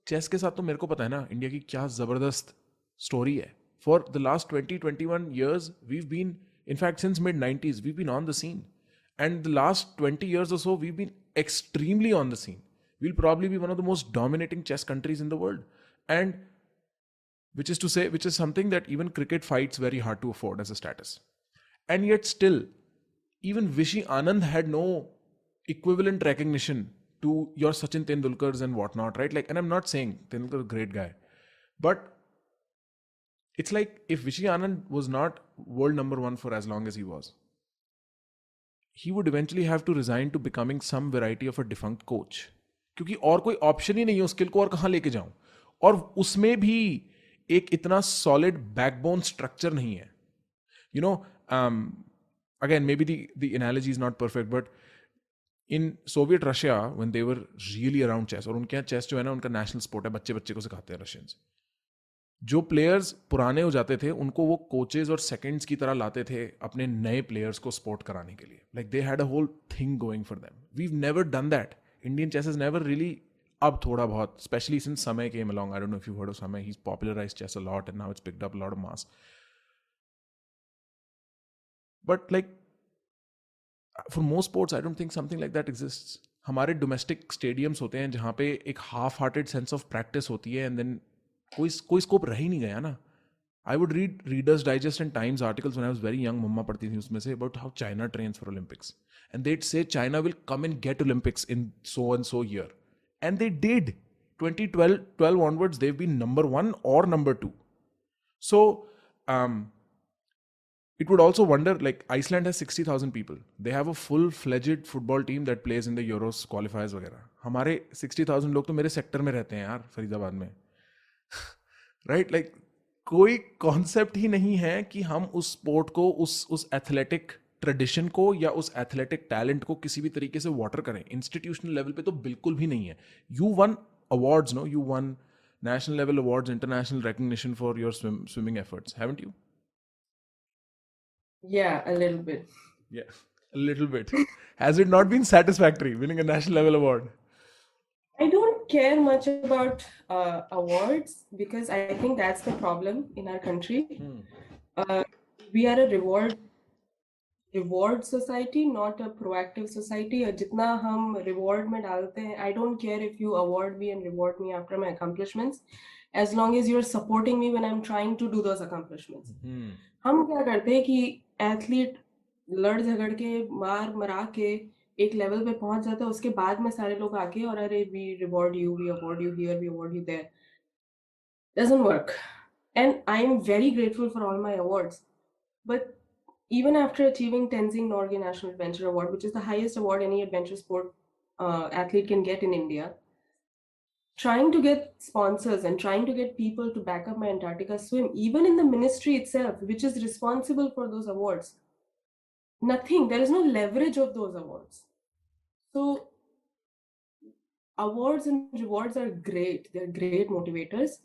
Chess के साथ तो मेरे को पता है ना इंडिया की क्या जबरदस्त स्टोरी है. For the last 20-21 years we've been, in fact since mid 90s we've been on the scene, and the last 20 years or so we've been extremely on the scene. We'll probably be one of the most dominating chess countries in the world, and which is something that even cricket fights very hard to afford as a status. And yet still, even Vishy Anand had no equivalent recognition to your Sachin Tendulkars and whatnot, right? Like, and I'm not saying Tendulkar is a great guy, but it's like if Vishy Anand was not world number one for as long as he was, he would eventually have to resign to becoming some variety of a defunct coach. क्योंकि और कोई option ही नहीं है, skill को और कहाँ लेके जाऊं, और उसमें भी एक इतना सॉलिड बैकबोन स्ट्रक्चर नहीं है. You know, again, maybe the analogy is not perfect, but in Soviet Russia, when they were really around chess, और उनके यहाँ चेस जो है ना उनका नेशनल स्पोर्ट है, बच्चे बच्चे को सिखाते हैं रशियंस. जो प्लेयर्स पुराने हो जाते थे उनको वो कोचेज और सेकंड्स की तरह लाते थे अपने नए प्लेयर्स को सपोर्ट कराने के लिए. Like they had a whole thing going for them. We've never done that. Indian chess is never really. अब थोड़ा बहुत, specially since Samay came along, I don't know if you heard of Samay, he popularised chess a lot and now it's picked up a lot of mass. But like for most sports, I don't think something like that exists. हमारे domestic stadiums होते हैं जहाँ पे एक half hearted sense of practice होती है, and then कोई scope रह ही नहीं गया ना. I would read Reader's Digest and Times articles when I was very young. मम्मा पढ़ती थी उसमें से about how China trains for Olympics, and they'd say China will come and get Olympics in so and so year, and they did. 2012 onwards they've been number 1 or number 2. So it would also wonder, like Iceland has 60,000 people. They have a full-fledged football team that plays in the Euros qualifiers वगैरह. हमारे 60,000 लोग तो मेरे sector में रहते हैं यार, फरीदाबाद में. राइट लाइक कोई कॉन्सेप्ट ही नहीं है कि हम उस स्पोर्ट को, उस एथलेटिक ट्रेडिशन को या उस एथलेटिक टैलेंट को किसी भी तरीके से वाटर करें. इंस्टीट्यूशनल लेवल पे तो बिल्कुल भी नहीं है. You won awards, no, you won national level awards, international recognition for your swimming efforts, haven't you? Yeah, a little bit. Yeah, a little bit. Has it not been satisfactory winning a national level award? I don't care much about awards because I think that's the problem in our country. We are a reward society, not a proactive society. जितना हम reward में डालते हैं, I don't care if you award me and reward me after my accomplishments, as long as you're supporting me when I'm trying to do those accomplishments. हम क्या करते हैं कि एथलीट लड़ झगड़ के मार मरा के एक लेवल पे पहुंच जाता है, उसके बाद में सारे लोग आके और अरे we reward you, we award you here, we award you there. Doesn't work. And I'm very grateful for all my awards. But even after achieving Tenzing Norgay National Adventure Award, which is the highest award any adventure sport athlete can get in India, trying to get sponsors and trying to get people to back up my Antarctica swim, even in the ministry itself, which is responsible for those awards, nothing, there is no leverage of those awards. So awards and rewards are great, they're great motivators,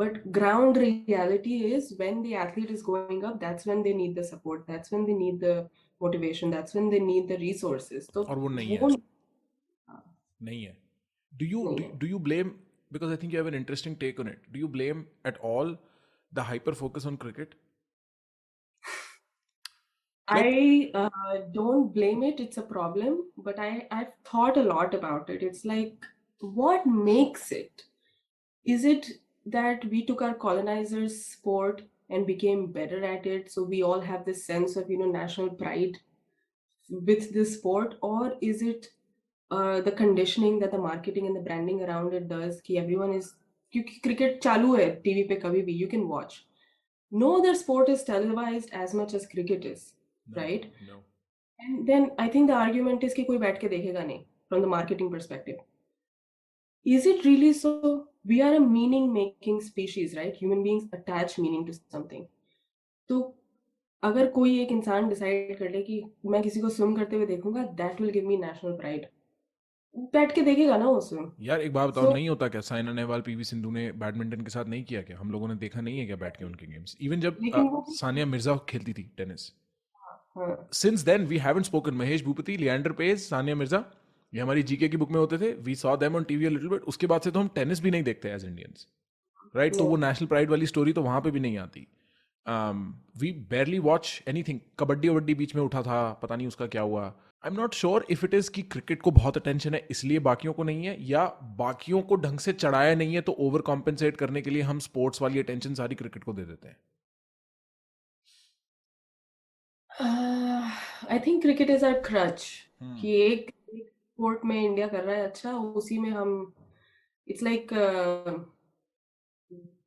but ground reality is when the athlete is going up, that's when they need the support, that's when they need the motivation, that's when they need the resources. So और वो नहीं है. नहीं है. Do you blame, because I think you have an interesting take on it, do you blame at all the hyper focus on cricket? I don't blame it, it's a problem, but I've thought a lot about it. It's like, what makes it? Is it that we took our colonizers' sport and became better at it, so we all have this sense of, national pride with this sport? Or is it the conditioning that the marketing and the branding around it does? Ki everyone is, kyunki cricket chalu hai TV pe kabhi bhi, you can watch. No other sport is televised as much as cricket is, right? No. And then I think the argument is कि कोई बैठ के देखेगा नहीं from the marketing perspective. Is it really so? We are a meaning-making species, right? Human beings attach meaning to something. तो अगर कोई एक इंसान डिसाइड कर ले कि मैं किसी को स्विम करते हुए देखूंगा, that will give me national pride. बैठ के देखेगा ना वो स्विम. यार एक बात बताओ, नहीं होता क्या? साइना नेहवाल, पीवी सिंधु ने बैडमिंटन के साथ नहीं किया क्या? हम लोगों ने देखा नहीं है क्या बैठ के उनके गेम्स? इवन जब सानिया मिर्जा खेलती थी tennis, since then we haven't spoken. Mahesh Bhupati, Leander Paes, Sania Mirza, ये हमारी जीके की बुक में होते थे, we saw them on TV a little bit, उसके बाद से तो हम टेनिस भी नहीं देखते एज इंडियंस, राइट? तो वो नेशनल प्राइड वाली स्टोरी तो वहां पे भी नहीं आती. We barely watch anything. Kabaddi वबड्डी बीच में उठा था, पता नहीं उसका क्या हुआ. I am not sure if it is कि क्रिकेट को बहुत अटेंशन है इसलिए बाकियों को नहीं है, या बाकियों को ढंग से चढ़ाया नहीं है तो ओवर कॉम्पेंसेट करने के लिए हम स्पोर्ट्स वाली अटेंशन सारी क्रिकेट को दे देते हैं. I think cricket is our crutch. कि एक स्पोर्ट में इंडिया कर रहा है अच्छा, उसी में हम, इट्स लाइक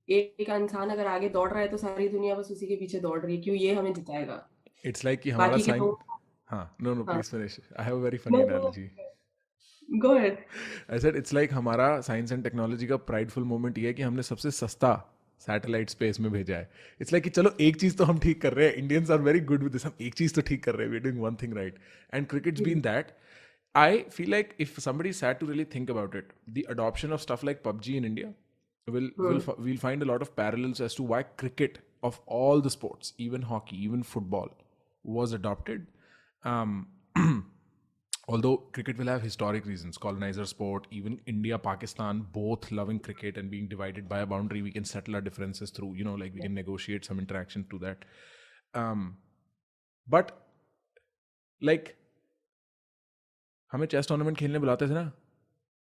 एक इंसान अगर आगे दौड़ रहा है तो सारी दुनिया बस उसी के पीछे दौड़ रही है, क्यों ये हमें जिताएगा. इट्स लाइक कि हमारा बाकी के साइन. लोग, हाँ, नो नो हाँ, please finish, I have a very funny no, analogy. go ahead. I said it's like हमारा साइंस एंड टेक्नोलॉजी का प्राइडफुल मोमेंट ये है कि हमने सबसे सस्ता सैटेलाइट स्पेस में भेजा है. इट्स लाइक कि चलो एक चीज तो हम ठीक कर रहे हैं, Indians are very good with this, हम एक चीज तो ठीक कर रहे हैं, we are doing one thing right. And cricket's been that. I feel like if somebody sat to really think about it, the adoption of stuff like PUBG in India we'll find a lot of parallels as to why cricket of all the sports, even hockey, even football, was adopted. Um, although cricket will have historic reasons, colonizer sport, even India, Pakistan, both loving cricket and being divided by a boundary, we can settle our differences through, you know, like we can negotiate some interaction to that. But like हमें chess tournament खेलने बुलाते थे ना,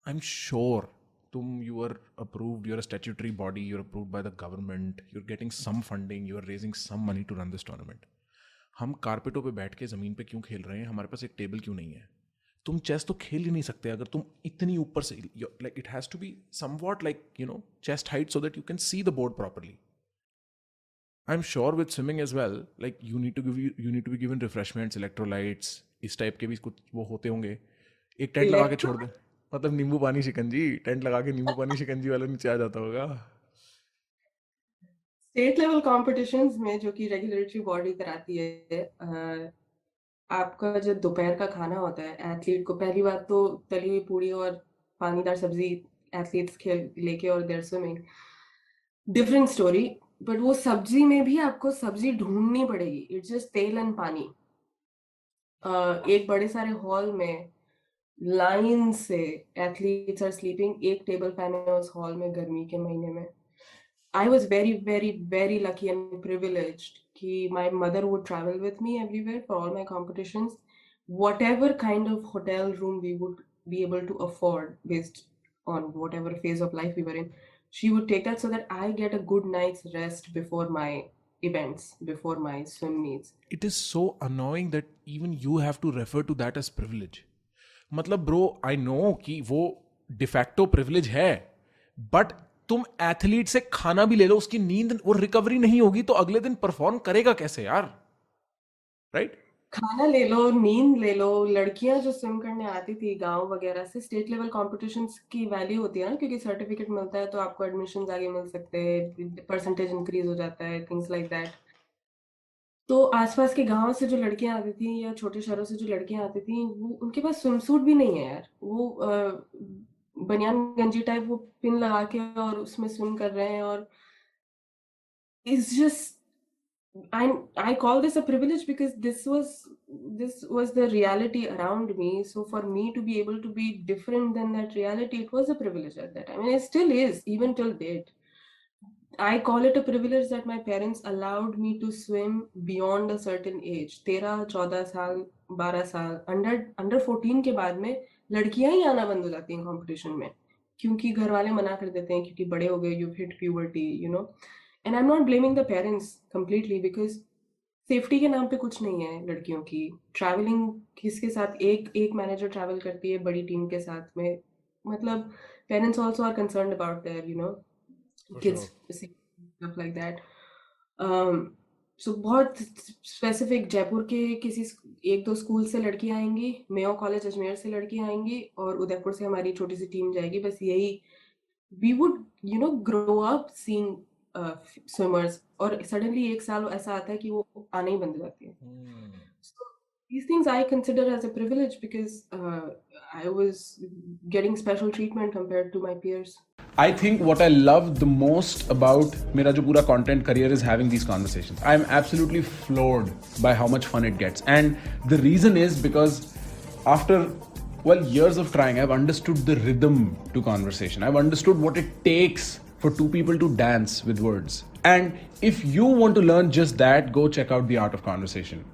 I am sure तुम, you are approved, you are a statutory body, you are approved by the government, you are getting some funding, you are raising some money to run this tournament. हम कारपेटों पे बैठ के ज़मीन पे क्यों खेल रहे हैं? हमारे पास एक टेबल क्यों नहीं है? तुम चेस तो खेल ही नहीं सकते अगर तुम इतनी ऊपर से, like it has to be somewhat like, you know, chest height so that you can see the board properly. I am sure with swimming as well, like you need to be given refreshments, electrolytes, इस type के भी कुछ वो होते होंगे. एक tent लगा के छोड़ दे, मतलब नींबू पानी शिकंजी, टेंट लगा के नींबू पानी शिकंजी वाला नीचे आ जाता होगा. स्टेट लेवल कॉम्पिटिशन्स में जो कि रेगुलेटरी बॉडी कराती है, आपका जो दोपहर का खाना होता है एथलीट को, पहली बात तो तली हुई पूड़ी और पानीदार सब्जी एथलीट्स खेल लेके और their swimming, different story. But वो सब्जी में भी आपको सब्जी ढूंढनी पड़ेगी, इट्स जस्ट तेल एंड पानी. एक बड़े सारे हॉल में लाइन से एथलीट्स आर स्लीपिंग, एक टेबल फैन है उस हॉल में गर्मी के महीने में. I was very, very, very lucky and privileged कि my mother would travel with me everywhere for all my competitions. Whatever kind of hotel room we would be able to afford based on whatever phase of life we were in, she would take that so that I get a good night's rest before my events, before my swim meets. It is so annoying that even you have to refer to that as privilege. मतलब bro, I know कि वो de facto privilege है, but तुम athlete से खाना भी ले लो, उसकी नींद और रिकवरी नहीं होगी तो अगले दिन परफॉर्म करेगा कैसे यार, राइट? खाना ले लो, नींद ले लो. लड़कियां जो स्विम करने आती थी गांव वगैरह से, स्टेट लेवल कॉम्पिटिशन्स की वैल्यू होती है ना, क्योंकि सर्टिफिकेट मिलता है तो आपको एडमिशन आगे मिल सकते हैं, परसेंटेज इंक्रीज हो जाता है, थिंग्स लाइक दैट. तो आसपास के गांव से जो लड़कियां आती थी या छोटे शहरों से जो लड़कियां आती थी, वो उनके पास स्विम सूट भी नहीं है यार. वो बनियान गंजी टाइप वो पिन लगा के और उसमें स्विम कर रहे हैं. और it's just, I call this a privilege because this was the reality around me. So for me to be able to be different than that reality, it was a privilege at that time, and it still is even till date. I call it a privilege that my parents allowed me to swim beyond a certain age. 13, 14 साल, 12 साल, under 14 के बाद में लड़कियां ही आना बंद हो जाती हैं कंपटीशन में, क्योंकि घर वाले मना कर देते हैं क्योंकि बड़े हो गए, you've hit puberty, you know. And I'm not blaming the parents completely because safety के नाम पे कुछ नहीं है लड़कियों की. ट्रैवलिंग किसके साथ, एक मैनेजर ट्रैवल करती है बड़ी टीम के साथ में, मतलब parents also are concerned about their, you know, kids, stuff like that. So बहुत स्पेसिफिक, जयपुर के किसी एक दो स्कूल से लड़की आएंगी, मेयो कॉलेज अजमेर से लड़की आएंगी और उदयपुर से हमारी छोटी सी टीम जाएगी. बस यही, we would, you know, grow up seeing swimmers, और सडनली एक साल ऐसा आता है कि वो आने ही बंद हो जाती है. So these things I consider as a privilege because I was getting special treatment compared to my peers. I think what I love the most about मेरा जो पूरा content career is having these conversations. I'm absolutely floored by how much fun it gets. And the reason is because after Well, years of trying, I've understood the rhythm to conversation. I've understood what it takes for two people to dance with words. And if you want to learn just that, go check out The Art of Conversation.